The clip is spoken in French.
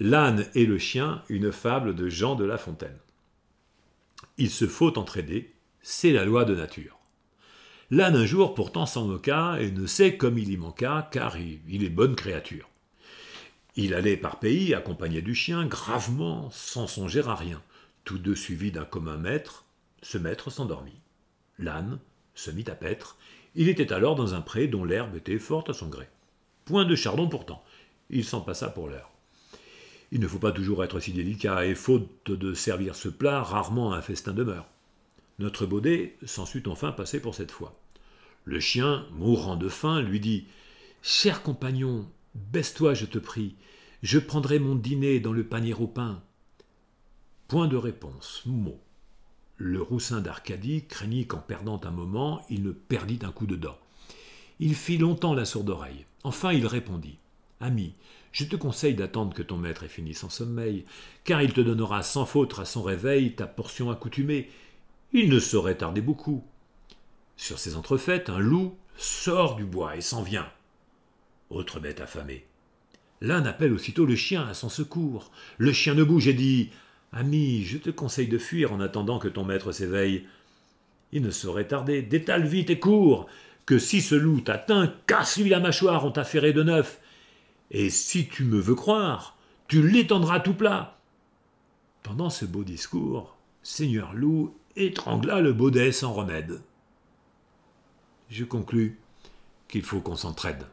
L'âne et le chien, une fable de Jean de La Fontaine. Il se faut entraider, c'est la loi de nature. L'âne un jour pourtant s'en moqua et ne sait comme il y manqua, car il est bonne créature. Il allait par pays, accompagné du chien, gravement, sans songer à rien. Tous deux suivis d'un commun maître, ce maître s'endormit. L'âne se mit à paître. Il était alors dans un pré dont l'herbe était forte à son gré. Point de chardon pourtant, il s'en passa pour l'heure. Il ne faut pas toujours être si délicat, et faute de servir ce plat, rarement un festin demeure. Notre baudet s'en sut enfin passer pour cette fois. Le chien, mourant de faim, lui dit « Cher compagnon, baisse-toi, je te prie, je prendrai mon dîner dans le panier au pain. » Point de réponse, mot. Le roussin d'Arcadie craignit qu'en perdant un moment, il ne perdît un coup de dent. Il fit longtemps la sourde oreille. Enfin il répondit « Ami, je te conseille d'attendre que ton maître ait fini son sommeil, car il te donnera sans faute à son réveil ta portion accoutumée. Il ne saurait tarder beaucoup. » Sur ces entrefaites, un loup sort du bois et s'en vient. Autre bête affamée. L'âne appelle aussitôt le chien à son secours. Le chien ne bouge et dit « Ami, je te conseille de fuir en attendant que ton maître s'éveille. Il ne saurait tarder, détale vite et cours, que si ce loup t'atteint, casse-lui la mâchoire, on t'a ferré de neuf. Et si tu me veux croire, tu l'étendras tout plat. » Pendant ce beau discours, Seigneur Loup étrangla le baudet sans remède. Je conclus qu'il faut qu'on s'entraide.